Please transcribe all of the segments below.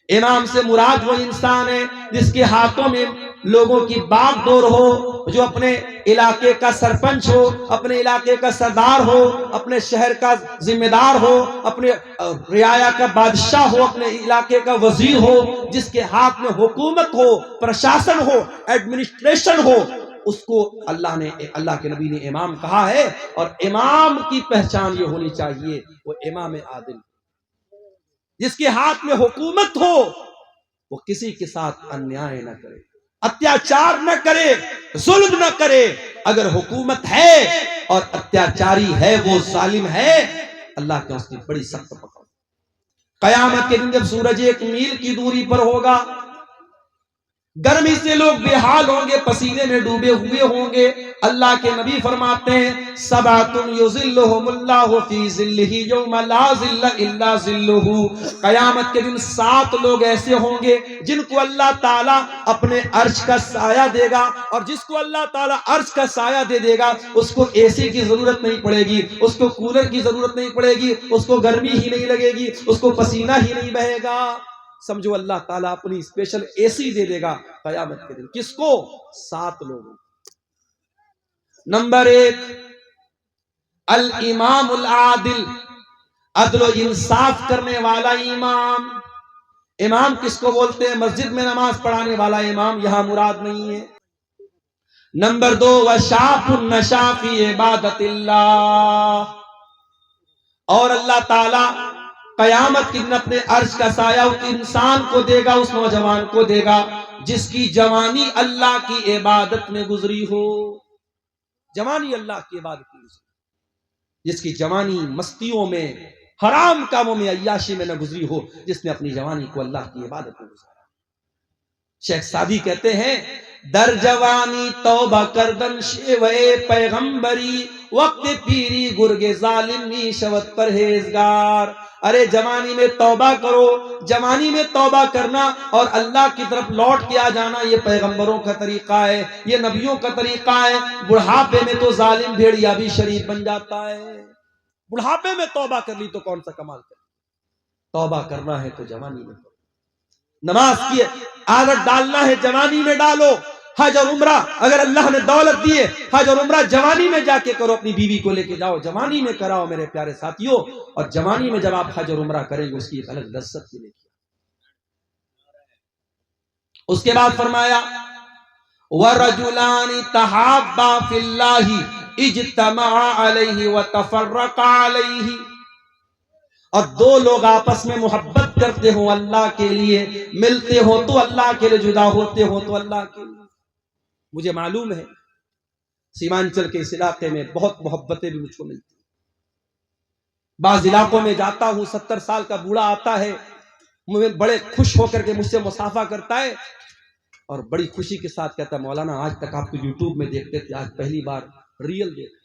امام سے مراد وہ انسان ہے جس کے ہاتھوں میں لوگوں کی باغ دور ہو، جو اپنے علاقے کا سرپنچ ہو، اپنے علاقے کا سردار ہو، اپنے شہر کا ذمہ دار ہو، اپنے رعایا کا بادشاہ ہو، اپنے علاقے کا وزیر ہو، جس کے ہاتھ میں حکومت ہو، پرشاسن ہو، ایڈمنسٹریشن ہو، اس کو اللہ کے نبی نے امام کہا ہے۔ اور امام کی پہچان یہ ہونی چاہیے، وہ امام عادل، جس کے ہاتھ میں حکومت ہو، وہ کسی کے ساتھ انیائے نہ کرے، اتیاچار نہ کرے، ظلم نہ کرے۔ اگر حکومت ہے اور اتیاچاری ہے، وہ ظالم ہے، اللہ کے اس کی بڑی سخت پکڑ۔ قیامت کے دن جب سورج 1 میل کی دوری پر ہوگا، گرمی سے لوگ بے حال ہوں گے، پسینے میں ڈوبے ہوئے ہوں گے، اللہ کے نبی فرماتے ہیں سبعۃ یظلھم اللہ فی ظلہ یوم لا ظل الا ظلہ۔ قیامت کے دن 7 لوگ ایسے ہوں گے جن کو اللہ تعالیٰ اپنے عرش کا سایہ دے گا، اور جس کو اللہ تعالیٰ عرش کا سایہ دے گا اس کو اے سی کی ضرورت نہیں پڑے گی، اس کو کولر کی ضرورت نہیں پڑے گی، اس کو گرمی ہی نہیں لگے گی، اس کو پسینہ ہی نہیں بہے گا۔ سمجھو اللہ تعالیٰ اپنی اسپیشل اے سی دے دے گا قیامت کے دن۔ کس کو؟ 7 لوگوں۔ نمبر 1 الامام العادل، عدل و انصاف کرنے والا امام۔ امام کس کو بولتے ہیں؟ مسجد میں نماز پڑھانے والا امام یہاں مراد نہیں ہے۔ نمبر 2 وشاف النشا فی عبادت اللہ، اور اللہ تعالی قیامت کے دن اپنے عرش کا سایہ اس انسان کو دے گا، اس نوجوان کو دے گا جس کی جوانی اللہ کی عبادت میں گزری ہو۔ جوانی اللہ کی عبادت میں گزری، جس کی جوانی مستیوں میں، حرام کاموں میں، عیاشی میں نہ گزری ہو، جس نے اپنی جوانی کو اللہ کی عبادت میں گزارا۔ شیخ سعدی کہتے ہیں در جوانی توبہ کردن شیوے پیغمبری، وقت پیری گرگ ظالمی شوت پرہیزگار۔ ارے جوانی میں توبہ کرو، جوانی میں توبہ کرنا اور اللہ کی طرف لوٹ کے آ جانا یہ پیغمبروں کا طریقہ ہے، یہ نبیوں کا طریقہ ہے۔ بڑھاپے میں تو ظالم بھیڑیا بھی شریف بن جاتا ہے۔ بڑھاپے میں توبہ کر لی تو کون سا کمال کر، توبہ کرنا ہے تو جوانی میں کرو۔ نماز کی عادت ڈالنا ہے جوانی میں ڈالو۔ حج اور عمرہ اگر اللہ نے دولت دی ہے، حج اور عمرہ جوانی میں جا کے کرو، اپنی بیوی کو لے کے جاؤ، جوانی میں کراؤ میرے پیارے ساتھیوں۔ اور جوانی میں جب آپ حج اور عمرہ کریں گے اس کی ایک الگ لذت ملے گی۔ اس کے بعد فرمایا وَرَجُلَانِ تَحَابَّا فِي اللَّهِ اجْتَمَعَا عَلَيْهِ وَتَفَرَّقَا عَلَيْهِ، اور 2 لوگ آپس میں محبت کرتے ہوں اللہ کے لیے، ملتے ہوں تو اللہ کے لیے، جدا ہوتے ہوں تو اللہ کے لیے۔ مجھے معلوم ہے سیمانچل کے اس علاقے میں بہت محبتیں بھی مجھ کو ملتی ہیں۔ بعض علاقوں میں جاتا ہوں، 70 سال کا بوڑھا آتا ہے، مجھے بڑے خوش ہو کر کے مجھ سے مصافحہ کرتا ہے اور بڑی خوشی کے ساتھ کہتا ہے مولانا آج تک آپ کو یوٹیوب میں دیکھتے تھے، آج پہلی بار ریئل دیکھ۔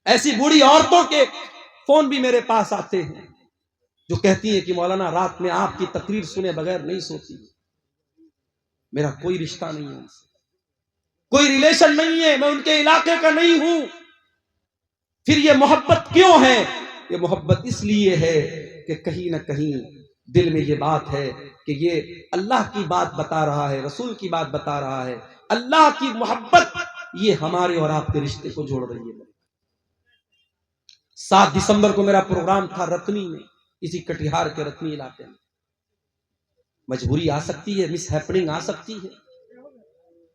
ایسی بوڑھی عورتوں کے فون بھی میرے پاس آتے ہیں جو کہتی ہیں کہ مولانا رات میں آپ کی تقریر سنے بغیر نہیں سوتی، میرا کوئی رشتہ نہیں ہے ان سے، کوئی ریلیشن نہیں ہے، میں ان کے علاقے کا نہیں ہوں۔ پھر یہ محبت کیوں ہے؟ یہ محبت اس لیے ہے کہ کہیں نہ کہیں دل میں یہ بات ہے کہ یہ اللہ کی بات بتا رہا ہے، رسول کی بات بتا رہا ہے۔ اللہ کی محبت یہ ہمارے اور آپ کے رشتے کو جوڑ رہی ہے۔ 7 دسمبر کو میرا پروگرام تھا رتنی میں، اسی کٹیہار کے رتنی علاقے میں۔ مجبوری آ سکتی ہے، مس ہیپننگ آ سکتی ہے۔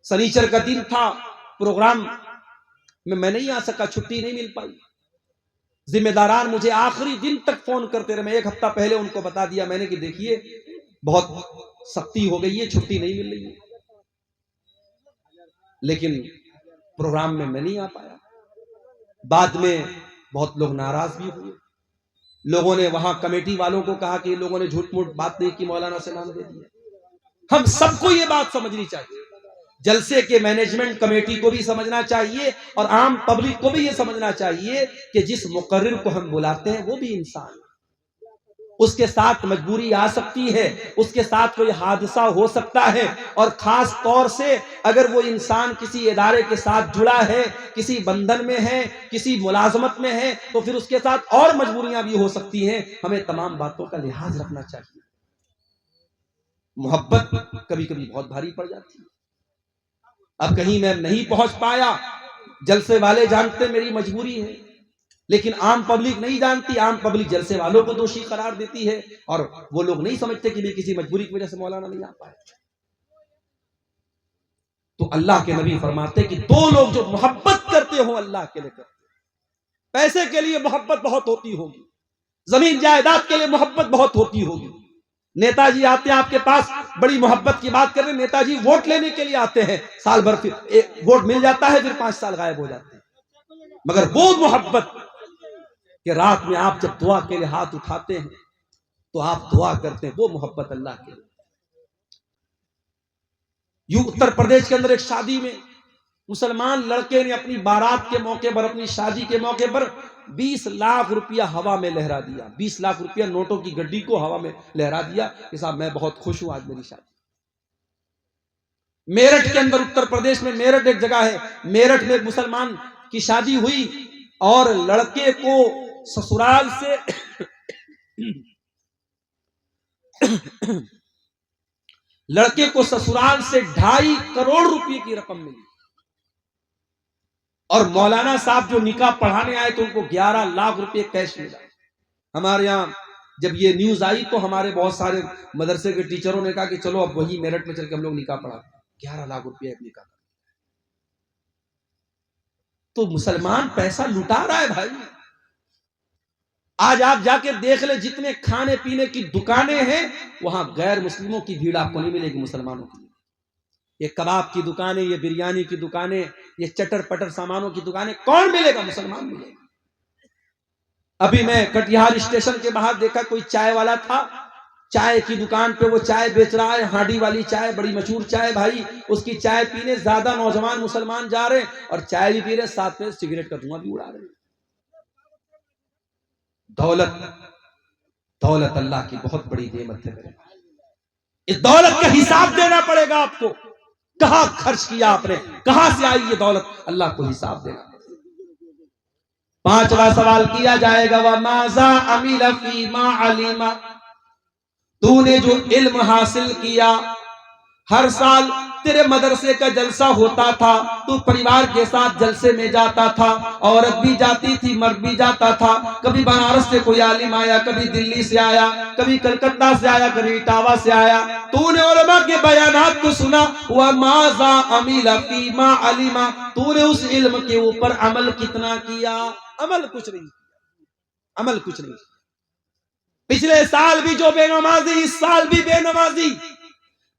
سنیچر کا دن تھا، پروگرام میں نہیں آ سکا، چھٹی نہیں مل پائی۔ ذمہ داران مجھے آخری دن تک فون کرتے رہے، میں 1 ہفتہ پہلے ان کو بتا دیا میں نے کہ دیکھیے بہت سختی ہو گئی ہے، چھٹی نہیں مل رہی ہے، لیکن پروگرام میں نہیں آ پایا۔ بعد میں بہت لوگ ناراض بھی ہوئے، لوگوں نے وہاں کمیٹی والوں کو کہا کہ یہ لوگوں نے جھوٹ موٹ بات نہیں کی، مولانا سے نام دے دیا۔ ہم سب کو یہ بات سمجھنی چاہیے، جلسے کے مینجمنٹ کمیٹی کو بھی سمجھنا چاہیے اور عام پبلک کو بھی یہ سمجھنا چاہیے کہ جس مقرر کو ہم بلاتے ہیں وہ بھی انسان ہے، اس کے ساتھ مجبوری آ سکتی ہے، اس کے ساتھ کوئی حادثہ ہو سکتا ہے، اور خاص طور سے اگر وہ انسان کسی ادارے کے ساتھ جڑا ہے، کسی بندھن میں ہے، کسی ملازمت میں ہے، تو پھر اس کے ساتھ اور مجبوریاں بھی ہو سکتی ہیں۔ ہمیں تمام باتوں کا لحاظ رکھنا چاہیے۔ محبت کبھی کبھی بہت بھاری پڑ جاتی ہے. اب کہیں میں نہیں پہنچ پایا، جلسے والے جانتے میری مجبوری ہے، لیکن عام پبلک نہیں جانتی. عام پبلک جلسے والوں کو دوشی قرار دیتی ہے، اور وہ لوگ نہیں سمجھتے کہ میں کسی مجبوری کی وجہ سے مولانا نہیں آ پائے. تو اللہ کے نبی فرماتے کہ دو لوگ جو محبت کرتے ہو اللہ کے لیے کرتے، پیسے کے لیے محبت بہت ہوتی ہوگی، زمین جائیداد کے لیے محبت بہت ہوتی ہوگی. نیتا جی آتے ہیں آپ کے پاس، بڑی محبت کی بات کر رہے ہیں، نیتا جی ووٹ لینے کے لیے آتے ہیں، سال بھر پھر ووٹ مل جاتا ہے، پھر 5 سال غائب ہو جاتے ہیں. مگر وہ محبت کہ رات میں آپ جب دعا کے لیے ہاتھ اٹھاتے ہیں تو آپ دعا کرتے ہیں، وہ محبت اللہ کے لیے. یوں اتر پردیش کے اندر ایک شادی میں مسلمان لڑکے نے اپنی بارات کے موقع پر، اپنی شادی کے موقع پر 20 لاکھ روپیہ ہوا میں لہرا دیا. 20 لاکھ روپیہ نوٹوں کی گڈی کو ہوا میں لہرا دیا کہ صاحب میں بہت خوش ہوں، آج میری شادی. میرٹھ کے اندر، اتر پردیش میں میرٹھ ایک جگہ ہے، میرٹھ میں ایک مسلمان کی شادی ہوئی اور لڑکے کو سسرال سے لڑکے کو سسرال سے 2.5 کروڑ روپے کی رقم ملی، اور مولانا صاحب جو نکاح پڑھانے آئے تو ان کو 11 لاکھ روپے کیش ملا. ہمارے یہاں جب یہ نیوز آئی تو ہمارے بہت سارے مدرسے کے ٹیچروں نے کہا کہ چلو اب وہی میرٹھ میں چل کے ہم لوگ نکاح پڑھاتے. 11 لاکھ روپے ایک نکاح. تو مسلمان پیسہ لٹا رہا ہے بھائی. آج آپ جا کے دیکھ لیں، جتنے کھانے پینے کی دکانیں ہیں وہاں غیر مسلموں کی بھیڑ آپ کو نہیں ملے گی، مسلمانوں کی. یہ کباب کی دکانیں، یہ بریانی کی دکانیں، یہ چٹر پٹر سامانوں کی دکانیں، کون ملے گا؟ مسلمان ملے گا. ابھی میں کٹیہار اسٹیشن کے باہر دیکھا، کوئی چائے والا تھا، چائے کی دکان پہ وہ چائے بیچ رہا ہے، ہانڈی والی چائے، بڑی مشہور چائے بھائی. اس کی چائے پینے زیادہ نوجوان مسلمان جا رہے ہیں اور چائے بھی پی رہے، ساتھ میں سگریٹ کا دھواں بھی اڑا رہے ہیں. دولت اللہ کی بہت بڑی نعمت ہے میرے بھائی. اس دولت کا حساب دینا پڑے گا آپ کو. کہاں خرچ کیا آپ نے، کہاں سے آئی یہ دولت، اللہ کو حساب دینا. 5واں سوال کیا جائے گا، وَمَاذَا عَمِلَ فِي مَا عَلِمَ. تو نے جو علم حاصل کیا، ہر سال تیرے مدرسے کا جلسہ ہوتا تھا، تو پریوار کے ساتھ جلسے میں جاتا تھا، عورت بھی جاتی تھی، مرد بھی جاتا تھا. کبھی بنارس سے کوئی عالم آیا، کبھی دلی سے آیا، کبھی کلکتہ سے آیا، کبھی اٹاوا سے آیا. تو نے علماء کے بیانات کو سنا. وَمَاذَا عَمِلَ فِي مَا عَلِمَ. تو نے اس علم کے اوپر عمل کتنا کیا؟ عمل کچھ نہیں، عمل کچھ نہیں. پچھلے سال بھی جو بے نمازی، اس سال بھی بے نمازی.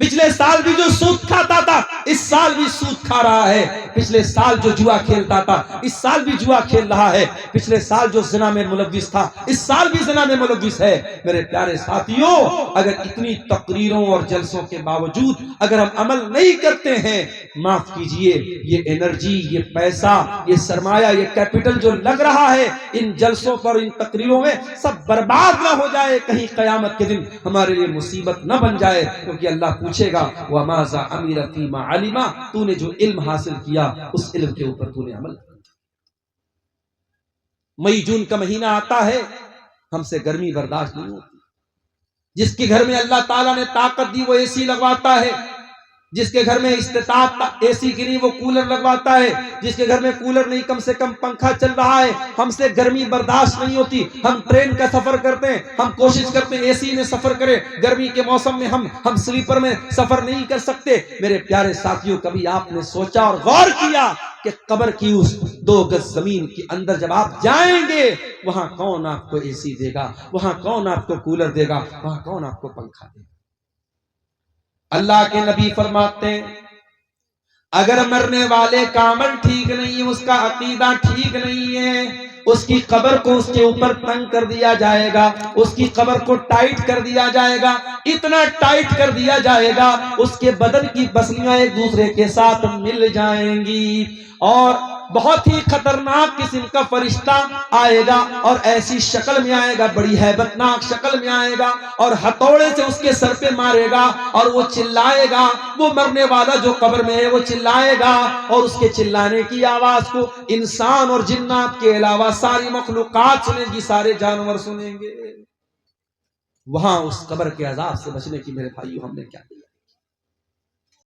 پچھلے سال بھی جو سود کھاتا تھا، اس سال بھی سود کھا رہا ہے. پچھلے سال جو جوا کھیلتا تھا، اس سال بھی جوا کھیل رہا ہے. پچھلے سال جو زنا میں ملوث تھا، اس سال بھی زنا میں ملوث ہے. میرے پیارے ساتھیوں، اگر اتنی تقریروں اور جلسوں کے باوجود اگر ہم عمل نہیں کرتے ہیں، معاف کیجئے، یہ انرجی، یہ پیسہ، یہ سرمایہ، یہ کیپٹل جو لگ رہا ہے ان جلسوں پر، ان تقریروں میں، سب برباد نہ ہو جائے، کہیں قیامت کے دن ہمارے لیے مصیبت نہ بن جائے. کیونکہ اللہ پوچھے گا، وَمَاذَا عَمِلَ فِي مَا عَلِمَ. تو نے جو علم حاصل کیا اس علم کے اوپر تو نے عمل کیا. مئی جون کا مہینہ آتا ہے، ہم سے گرمی برداشت نہیں ہوتی. جس کے گھر میں اللہ تعالیٰ نے طاقت دی وہ اے سی لگواتا ہے، جس کے گھر میں استطاعت اے سی کی نہیں وہ کولر لگواتا ہے، جس کے گھر میں کولر نہیں کم سے کم پنکھا چل رہا ہے. ہم سے گرمی برداشت نہیں ہوتی. ہم ٹرین کا سفر کرتے ہیں، ہم کوشش کرتے ہیں اے سی میں سفر کریں. گرمی کے موسم میں ہم سلیپر میں سفر نہیں کر سکتے. میرے پیارے ساتھیوں، کبھی آپ نے سوچا اور غور کیا کہ قبر کی اس 2 گز زمین کے اندر جب آپ جائیں گے، وہاں کون آپ کو اے سی دے گا، وہاں کون آپ کو کولر دے گا، وہاں کون آپ کو پنکھا دے گا؟ اللہ کے نبی فرماتے ہیں، اگر مرنے والے کا عمل ٹھیک نہیں ہے، اس کا عقیدہ ٹھیک نہیں ہے، اس کی قبر کو اس کے اوپر تنگ کر دیا جائے گا، اس کی قبر کو ٹائٹ کر دیا جائے گا. اتنا ٹائٹ کر دیا جائے گا اس کے بدن کی پسلیاں ایک دوسرے کے ساتھ مل جائیں گی، اور بہت ہی خطرناک قسم کا فرشتہ آئے گا، اور ایسی شکل میں آئے گا، بڑی ہیبت ناک شکل میں آئے گا، اور ہتھوڑے سے اس کے سر پہ مارے گا اور وہ چلائے گا. وہ مرنے والا جو قبر میں ہے وہ چلائے گا، اور اس کے چلانے کی آواز کو انسان اور جنات کے علاوہ ساری مخلوقات سنیں گی، سارے جانور سنیں گے. وہاں اس قبر کے عذاب سے بچنے کی میرے بھائیو ہم نے کیا